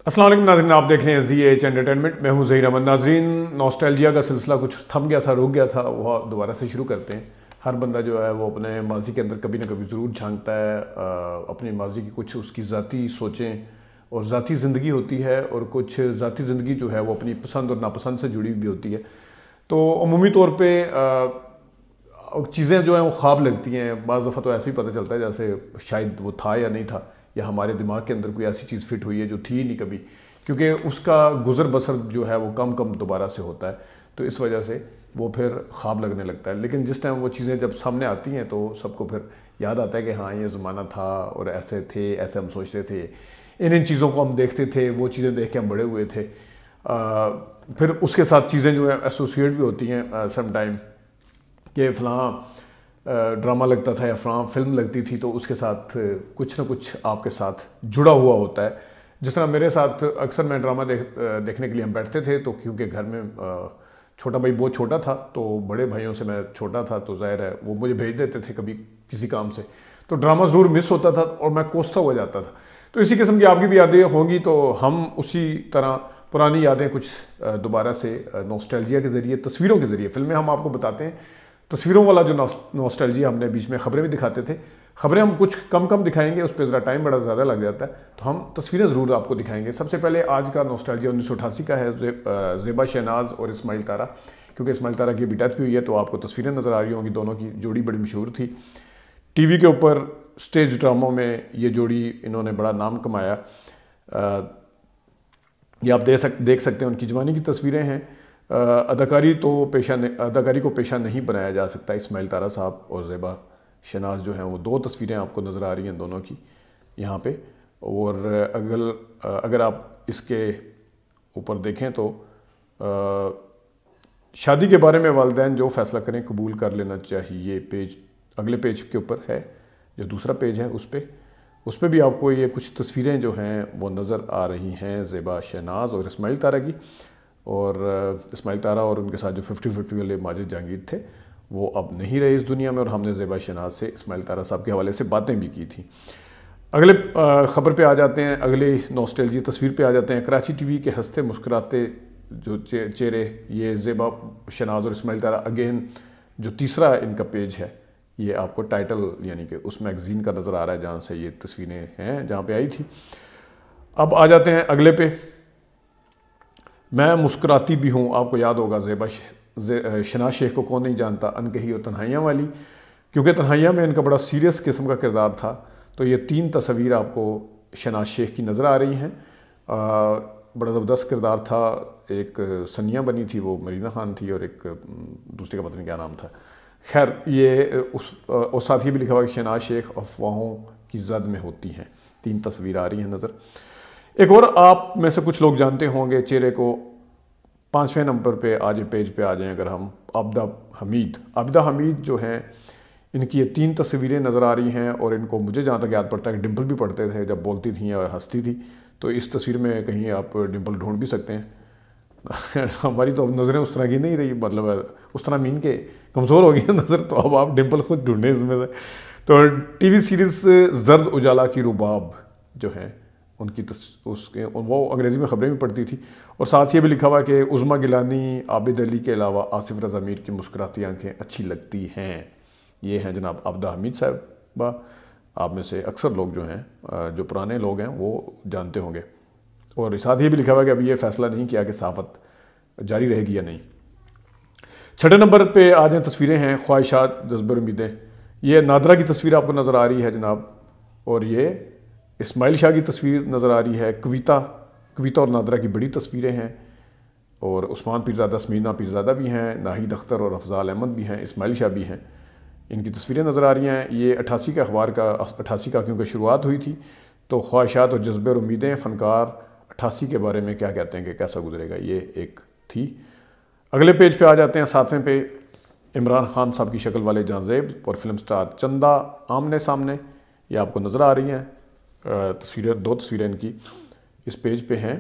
السلام علیکم ناظرین، آپ دیکھ رہے ہیں زی ایچ انٹرٹینمنٹ. میں ہوں ظہیر احمد. ناظرین، نوسٹیلجیا کا سلسلہ کچھ تھم گیا تھا، رک گیا تھا، وہ دوبارہ سے شروع کرتے ہیں. ہر بندہ جو ہے وہ اپنے ماضی کے اندر کبھی نہ کبھی ضرور جھانکتا ہے. اپنی ماضی کی کچھ اس کی ذاتی سوچیں اور ذاتی زندگی ہوتی ہے، اور کچھ ذاتی زندگی جو ہے وہ اپنی پسند اور ناپسند سے جڑی بھی ہوتی ہے. تو عمومی طور پہ چیزیں جو ہیں وہ خواب لگتی ہیں. بعض دفعہ تو ایسے ہی پتہ چلتا ہے جیسے شاید وہ تھا یا نہیں تھا، یا ہمارے دماغ کے اندر کوئی ایسی چیز فٹ ہوئی ہے جو تھی ہی نہیں کبھی، کیونکہ اس کا گزر بسر جو ہے وہ کم دوبارہ سے ہوتا ہے. تو اس وجہ سے وہ پھر خواب لگنے لگتا ہے. لیکن جس ٹائم وہ چیزیں جب سامنے آتی ہیں تو سب کو پھر یاد آتا ہے کہ ہاں یہ زمانہ تھا اور ایسے تھے، ایسے ہم سوچتے تھے، ان چیزوں کو ہم دیکھتے تھے، وہ چیزیں دیکھ کے ہم بڑے ہوئے تھے. پھر اس کے ساتھ چیزیں جو ہیں ایسوسیٹ بھی ہوتی ہیں سم ٹائم، کہ فلاں ڈرامہ لگتا تھا یا فلاں فلم لگتی تھی تو اس کے ساتھ کچھ نہ کچھ آپ کے ساتھ جڑا ہوا ہوتا ہے. جس طرح میرے ساتھ اکثر میں ڈرامہ دیکھنے کے لیے ہم بیٹھتے تھے، تو کیونکہ گھر میں چھوٹا بھائی بہت چھوٹا تھا، تو بڑے بھائیوں سے میں چھوٹا تھا، تو ظاہر ہے وہ مجھے بھیج دیتے تھے کبھی کسی کام سے، تو ڈرامہ ضرور مس ہوتا تھا اور میں کوستا ہوا جاتا تھا. تو اسی قسم کی آپ کی بھی یادیں ہوگی، تو ہم اسی طرح پرانی یادیں کچھ دوبارہ سے نوسٹیلجیا کے ذریعے، تصویروں کے ذریعے، فلمیں ہم آپ کو بتاتے ہیں. تصویروں والا جو نوسٹیلجیا ہم نے بیچ میں خبریں بھی دکھاتے تھے، خبریں ہم کچھ کم دکھائیں گے، اس پہ ذرا ٹائم بڑا زیادہ لگ جاتا ہے، تو ہم تصویریں ضرور آپ کو دکھائیں گے. سب سے پہلے آج کا نوسٹیلجیا 1988 کا ہے، زیبا شہناز اور اسماعیل طارہ. کیونکہ اسماعیل طارہ کی بھی ڈیتھ بھی ہوئی ہے تو آپ کو تصویریں نظر آ رہی ہوں گی. دونوں کی جوڑی بڑی مشہور تھی. ٹی وی کے اوپر سٹیج ڈراموں میں یہ جوڑی انہوں نے بڑا نام کمایا. یہ آپ دیکھ سکتے ہیں ان کی جوانی کی تصویریں ہیں. اداکاری کو پیشہ نہیں بنایا جا سکتا. اسماعیل طارہ صاحب اور زیبا شہناز جو ہیں وہ دو تصویریں آپ کو نظر آ رہی ہیں دونوں کی یہاں پہ. اور اگر آپ اس کے اوپر دیکھیں تو شادی کے بارے میں والدین جو فیصلہ کریں قبول کر لینا چاہیے. اگلے پیج کے اوپر ہے، جو دوسرا پیج ہے اس پہ بھی آپ کو یہ کچھ تصویریں جو ہیں وہ نظر آ رہی ہیں زیبا شہناز اور اسماعیل طارہ کی. اور اسماعیل طارہ اور ان کے ساتھ جو 50-50 والے ماجد جہانگیر تھے وہ اب نہیں رہے اس دنیا میں، اور ہم نے زیبا شہناز سے اسماعیل طارہ صاحب کے حوالے سے باتیں بھی کی تھیں. اگلے خبر پہ آ جاتے ہیں، اگلی نوسٹیلجیا تصویر پہ آ جاتے ہیں. کراچی ٹی وی کے ہنستے مسکراتے جو چہرے، یہ زیبا شہناز اور اسماعیل طارہ. اگین جو تیسرا ان کا پیج ہے، یہ آپ کو ٹائٹل یعنی کہ اس میگزین کا نظر آ رہا ہے جہاں سے یہ تصویریں ہیں، جہاں پہ آئی تھی. اب آ جاتے ہیں اگلے پہ. میں مسکراتی بھی ہوں. آپ کو یاد ہوگا زیبا شہناز شیخ کو کون نہیں جانتا، انکہی اور تنہائیاں والی. کیونکہ تنہائیاں میں ان کا بڑا سیریس قسم کا کردار تھا، تو یہ 3 تصاویر آپ کو شہناز شیخ کی نظر آ رہی ہیں. بڑا زبردست کردار تھا. ایک سنیا بنی تھی، وہ مرینا خان تھی، اور ایک دوسرے کا پتہ نہیں کیا نام تھا. خیر، یہ اور ساتھ ہی بھی لکھا ہوا کہ شہناز شیخ افواہوں کی زد میں ہوتی ہیں. 3 تصویر آ رہی ہیں نظر. ایک اور آپ میں سے کچھ لوگ جانتے ہوں گے چہرے کو. 5ویں نمبر پہ پیج پہ آ جائیں اگر ہم. عابدہ حمید جو ہیں، ان کی یہ 3 تصویریں نظر آ رہی ہیں. اور ان کو مجھے جہاں تک یاد پڑتا ہے کہ ڈمپل بھی پڑتے تھے جب بولتی تھیں یا ہنستی تھی، تو اس تصویر میں کہیں آپ ڈمپل ڈھونڈ بھی سکتے ہیں. ہماری تو اب نظریں اس طرح کی نہیں رہی، مطلب اس طرح مین کے کمزور ہو گئی ہیں نظر، تو اب آپ ڈمپل خود ڈھونڈیں اس میں سے. تو ٹی وی سیریز زرد اجالا کی رباب جو ہیں ان کی وہ انگریزی میں خبریں بھی پڑھتی تھی. اور ساتھ یہ بھی لکھا ہوا کہ عظمیٰ گیلانی، عابد علی کے علاوہ آصف رضا میر کی مسکراتی آنکھیں اچھی لگتی ہیں. یہ ہیں جناب عابدہ حمید صاحبہ. آپ میں سے اکثر لوگ جو ہیں، جو پرانے لوگ ہیں، وہ جانتے ہوں گے. اور ساتھ یہ بھی لکھا ہوا کہ ابھی یہ فیصلہ نہیں کیا کہ صحافت جاری رہے گی یا نہیں. 6 نمبر پہ آ جائیں تصویریں ہیں خواہشات، جذبے اور امیدیں. یہ نادرہ کی تصویر آپ کو نظر آ رہی ہے جناب. اور یہ اسماعیل شاہ کی تصویر نظر آ رہی ہے. کویتا اور نادرہ کی بڑی تصویریں ہیں. اور عثمان پیرزادہ، سمینا پیرزادہ بھی ہیں، ناہید اختر اور افضال احمد بھی ہیں، اسماعیل شاہ بھی ہیں. ان کی تصویریں نظر آ رہی ہیں. یہ 88 کے اخبار کا 88 کا کیونکہ شروعات ہوئی تھی، تو خواہشات اور جذبے اور امیدیں، فنکار 88 کے بارے میں کیا کہتے ہیں کہ کیسا گزرے گا، یہ ایک تھی. اگلے پیج پہ آ جاتے ہیں. 7ویں پہ عمران خان صاحب کی شکل والے جاں زیب اور فلم سٹار چندہ آمنے سامنے. یہ آپ کو نظر آ رہی ہیں تصویریں. 2 تصویریں ان کی اس پیج پہ ہیں.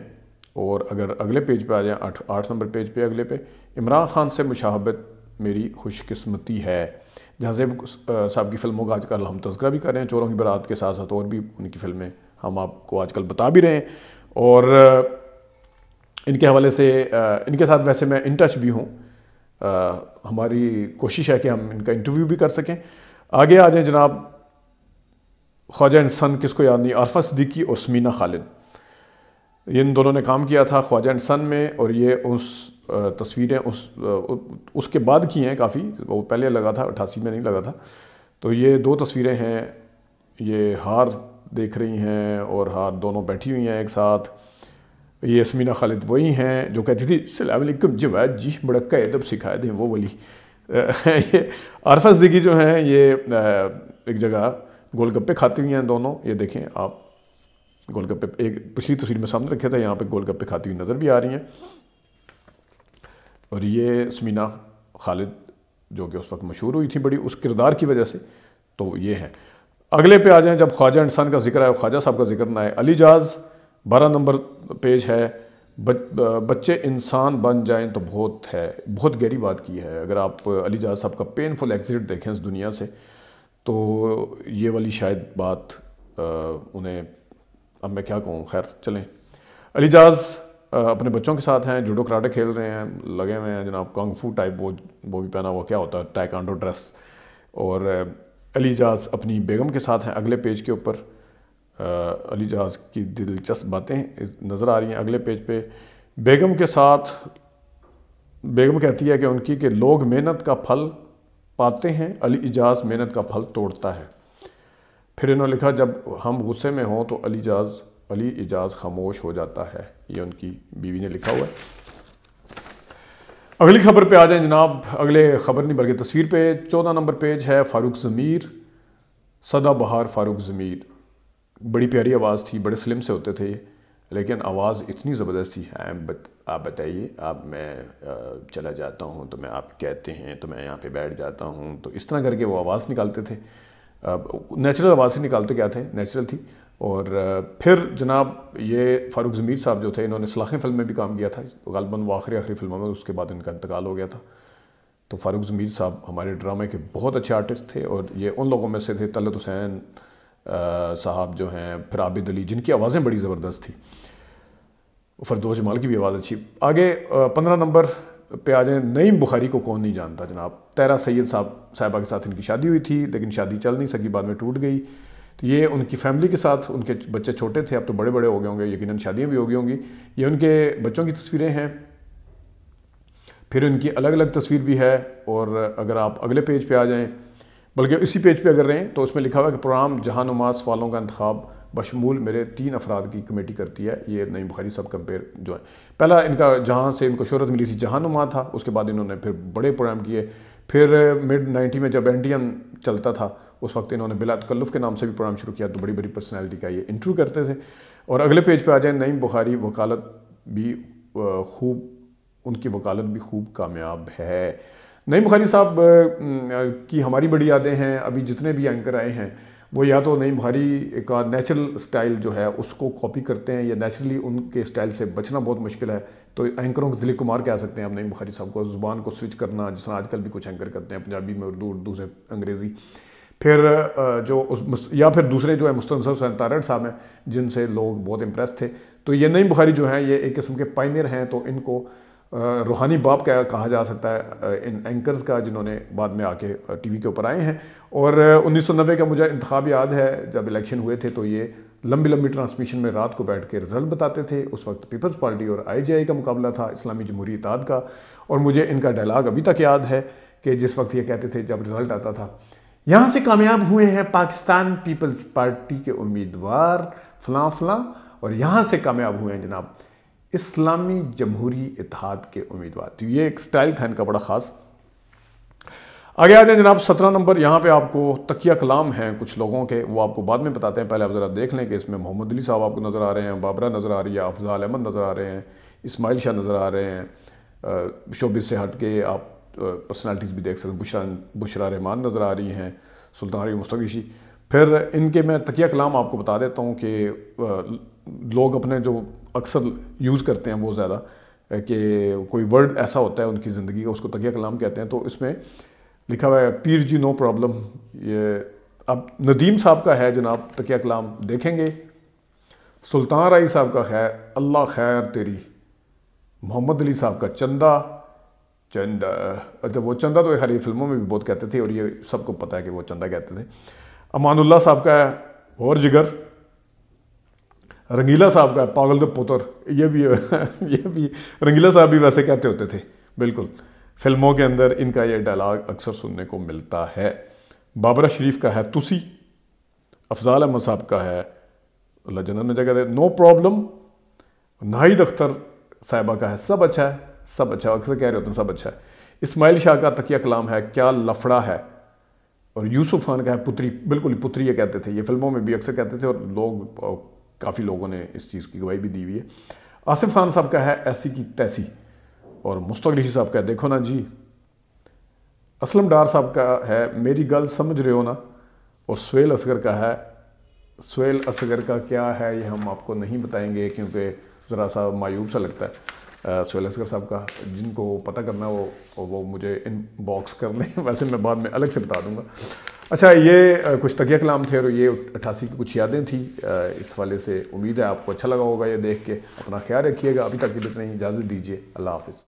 اور اگر اگلے پیج پہ آ جائیں 8 نمبر پیج پہ، اگلے پہ عمران خان سے مشاہبت میری خوش قسمتی ہے. جہاں زیب صاحب کی فلموں کا آج کل ہم تذکرہ بھی کر رہے ہیں، چوروں کی بارات کے ساتھ ساتھ اور بھی ان کی فلمیں ہم آپ کو آج کل بتا بھی رہے ہیں. اور ان کے حوالے سے ان کے ساتھ ویسے میں ان ٹچ بھی ہوں، ہماری کوشش ہے کہ ہم ان کا انٹرویو بھی کر سکیں۔ آگے آ جائیں جناب، خواجہ اینڈ سن کس کو یاد نہیں، عارفہ صدیقی اور سمینہ خالد، ان دونوں نے کام کیا تھا خواجہ اینڈ سن میں، اور یہ اس تصویریں اس کے بعد کی ہیں کافی، وہ پہلے لگا تھا 88 میں نہیں لگا تھا۔ تو یہ 2 تصویریں ہیں، یہ ہار دیکھ رہی ہیں اور ہار دونوں بیٹھی ہوئی ہیں ایک ساتھ۔ یہ سمینہ خالد وہی ہیں جو کہتی تھی السلام علیکم جواد جی بڑکا ادب سکھائے دیں، وہ والی۔ یہ عارفہ صدیقی جو ہیں یہ ایک جگہ گول گپے کھاتی ہوئی ہیں دونوں، یہ دیکھیں آپ، گول گپے ایک پچھلی تصویر میں سامنے رکھے تھے، یہاں پہ گول گپے کھاتی ہوئی نظر بھی آ رہی ہیں۔ اور یہ سمینہ خالد جو کہ اس وقت مشہور ہوئی تھی بڑی اس کردار کی وجہ سے، تو یہ ہیں۔ اگلے پہ آ جائیں، جب خواجہ اینڈ سن کا ذکر ہے، خواجہ صاحب کا ذکر نہ ہے، علی جاز 12 نمبر پیج ہے، بچے انسان بن جائیں تو بہت ہے، بہت گہری بات کی ہے۔ اگر آپ علی جاز صاحب کا پینفل ایگزٹ دیکھیں اس دنیا سے، تو یہ والی شاید بات انہیں، اب میں کیا کہوں، خیر چلیں۔ علی جاز اپنے بچوں کے ساتھ ہیں، جوڈو کراٹے کھیل رہے ہیں، لگے ہوئے ہیں جناب، کانگ فو ٹائپ وہ بھی پہنا ہوا، کیا ہوتا ہے ٹائیکانڈو ڈریس۔ اور علی جاز اپنی بیگم کے ساتھ ہیں۔ اگلے پیج کے اوپر علی جاز کی دلچسپ باتیں نظر آ رہی ہیں۔ اگلے پیج پہ بیگم کے ساتھ، بیگم کہتی ہے کہ ان کی کہ لوگ محنت کا پھل پاتے ہیں، علی اجاز محنت کا پھل توڑتا ہے۔ پھر انہوں نے لکھا جب ہم غصے میں ہوں تو علی اجاز خاموش ہو جاتا ہے، یہ ان کی بیوی نے لکھا ہوا ہے۔ اگلی خبر پہ آ جائیں جناب، اگلے خبر نہیں بلکہ تصویر پہ 14 نمبر پیج ہے، فاروق ضمیر، سدا بہار فاروق ضمیر، بڑی پیاری آواز تھی، بڑے سلم سے ہوتے تھے لیکن آواز اتنی زبردست تھی۔ آپ بتائیے، آپ میں چلا جاتا ہوں تو میں آپ کہتے ہیں تو میں یہاں پہ بیٹھ جاتا ہوں، تو اس طرح کر کے وہ آواز نکالتے تھے، نیچرل آواز سے نکالتے کیا تھے، نیچرل تھی۔ اور پھر جناب یہ فاروق ضمیر صاحب جو تھے، انہوں نے سلاخیں فلم میں بھی کام کیا تھا غالباً، وہ آخری فلموں میں، اس کے بعد ان کا انتقال ہو گیا تھا۔ تو فاروق ضمیر صاحب ہمارے ڈرامے کے بہت اچھے آرٹسٹ تھے، اور یہ ان لوگوں میں سے تھے، طلعت حسین صاحب جو ہیں، پھر عابد علی، جن کی آوازیں بڑی زبردست تھی، فردوس جمال کی بھی آواز اچھی۔ آگے 15 نمبر پہ آ جائیں، نعیم بخاری کو کون نہیں جانتا جناب، طاہرہ سید صاحبہ کے ساتھ ان کی شادی ہوئی تھی لیکن شادی چل نہیں سکی، بعد میں ٹوٹ گئی۔ تو یہ ان کی فیملی کے ساتھ، ان کے بچے چھوٹے تھے، اب تو بڑے بڑے ہو گئے ہوں گے، یقیناً شادیاں بھی ہو گئی ہوں گی۔ یہ ان کے بچوں کی تصویریں ہیں، پھر ان کی الگ الگ تصویر بھی ہے۔ اور اگر آپ اگلے پیج پہ آ جائیں، بلکہ اسی پیج پہ اگر رہیں، تو اس میں لکھا ہوا ہے کہ پروگرام جہاں نما سوالوں کا انتخاب بشمول میرے 3 افراد کی کمیٹی کرتی ہے۔ یہ نعیم بخاری صاحب کمپیئر جو ہے، پہلا ان کا جہاں سے ان کو شہرت ملی تھی جہاں نما تھا، اس کے بعد انہوں نے پھر بڑے پروگرام کیے، پھر مڈ 90 میں جب NTN چلتا تھا اس وقت انہوں نے بلا تکلف کے نام سے بھی پروگرام شروع کیا، تو بڑی بڑی پرسنالٹی کا یہ انٹرویو کرتے تھے۔ اور اگلے پیج پہ آ جائیں، نعیم بخاری وکالت بھی خوب، ان کی وکالت بھی خوب کامیاب ہے۔ نعیم بخاری صاحب کی ہماری بڑی یادیں ہیں، ابھی جتنے بھی اینکر آئے ہیں وہ یا تو نعیم بخاری کا نیچرل سٹائل جو ہے اس کو کاپی کرتے ہیں، یا نیچرلی ان کے سٹائل سے بچنا بہت مشکل ہے۔ تو اینکروں کو دلیپ کمار کہہ سکتے ہیں آپ نعیم بخاری صاحب کو، زبان کو سوئچ کرنا، جس طرح آج کل بھی کچھ اینکر کرتے ہیں پنجابی میں، اردو سے انگریزی۔ پھر یا پھر دوسرے جو ہے مستنصر حسین تارڑ صاحب ہیں، جن سے لوگ بہت امپریس تھے۔ تو یہ نعیم بخاری جو ہیں یہ ایک قسم کے پائنیئر ہیں، تو ان کو روحانی باپ کہا جا سکتا ہے ان اینکرز کا، جنہوں نے بعد میں آ کے ٹی وی کے اوپر آئے ہیں۔ اور 1990 کا مجھے انتخاب یاد ہے، جب الیکشن ہوئے تھے تو یہ لمبی لمبی ٹرانسمیشن میں رات کو بیٹھ کے رزلٹ بتاتے تھے۔ اس وقت پیپلز پارٹی اور IJI کا مقابلہ تھا، اسلامی جمہوری اتحاد کا، اور مجھے ان کا ڈائلاگ ابھی تک یاد ہے کہ جس وقت یہ کہتے تھے جب رزلٹ آتا تھا، یہاں سے کامیاب ہوئے ہیں پاکستان پیپلز پارٹی کے امیدوار فلاں فلاں، اور یہاں سے کامیاب ہوئے ہیں جناب اسلامی جمہوری اتحاد کے امیدوار۔ تو یہ ایک سٹائل تھا ان کا بڑا خاص۔ آگے آ جائیں جناب 17 نمبر، یہاں پہ آپ کو تکیہ کلام ہیں کچھ لوگوں کے، وہ آپ کو بعد میں بتاتے ہیں، پہلے آپ ذرا دیکھ لیں کہ اس میں محمد علی صاحب آپ کو نظر آ رہے ہیں، بابرہ نظر آ رہی ہے، افضال احمد نظر آ رہے ہیں، اسماعیل شاہ نظر آ رہے ہیں، شوبز سے ہٹ کے آپ پرسنالٹیز بھی دیکھ سکتے ہیں، بشرا رحمان نظر آ رہی ہیں، سلطان علی مستغیثی۔ پھر ان کے میں تکیہ کلام آپ کو بتا دیتا ہوں کہ لوگ اپنے جو اکثر یوز کرتے ہیں وہ زیادہ، کہ کوئی ورڈ ایسا ہوتا ہے ان کی زندگی کا، اس کو تکیہ کلام کہتے ہیں۔ تو اس میں لکھا ہوا ہے پیر جی نو پرابلم، یہ اب ندیم صاحب کا ہے جناب تکیہ کلام، دیکھیں گے سلطان رائی صاحب کا ہے اللہ خیر تیری، محمد علی صاحب کا چندہ اچھا وہ چندہ تو ہماری فلموں میں بھی بہت کہتے تھے اور یہ سب کو پتہ ہے کہ وہ چندہ کہتے تھے۔ امان اللہ صاحب کا ہے اور جگر، رنگیلا صاحب کا ہے پاگل دے پتر، یہ بھی رنگیلا صاحب بھی ویسے کہتے ہوتے تھے، بالکل فلموں کے اندر ان کا یہ ڈائلاگ اکثر سننے کو ملتا ہے۔ بابرہ شریف کا ہے تسی، افضال احمد صاحب کا ہے اللہ جنت میں جگہ دے نو پرابلم، ناہید اختر صاحبہ کا ہے سب اچھا ہے، سب اچھا ہے، اکثر کہہ رہے ہوتے ہیں سب اچھا ہے۔ اسماعیل شاہ کا تکیہ کلام ہے کیا لفڑا ہے، اور یوسف خان کا ہے پتری، بالکل پتری یہ کہتے تھے، یہ فلموں میں بھی اکثر کہتے تھے اور لوگ کافی لوگوں نے اس چیز کی گواہی بھی دی ہوئی ہے۔ آصف خان صاحب کا ہے ایسی کی تیسی، اور مشتاق ریشی صاحب کا ہے دیکھو نا جی۔ اسلم ڈار صاحب کا ہے میری گل سمجھ رہے ہو نا، اور سہیل اصغر کا ہے، سہیل اصغر کا کیا ہے یہ ہم آپ کو نہیں بتائیں گے کیونکہ ذرا سا معیوب سا لگتا ہے۔ سہیل اصغر صاحب کا جن کو پتہ کرنا وہ مجھے ان باکس کر لیں، ویسے میں بعد میں الگ سے بتا دوں گا۔ اچھا یہ کچھ تکیہ کلام تھے اور یہ 88 کی کچھ یادیں تھیں، اس والے سے امید ہے آپ کو اچھا لگا ہوگا یہ دیکھ کے۔ اپنا خیال رکھیے گا، ابھی تک کے اتنے ہی، اجازت دیجیے، اللہ حافظ۔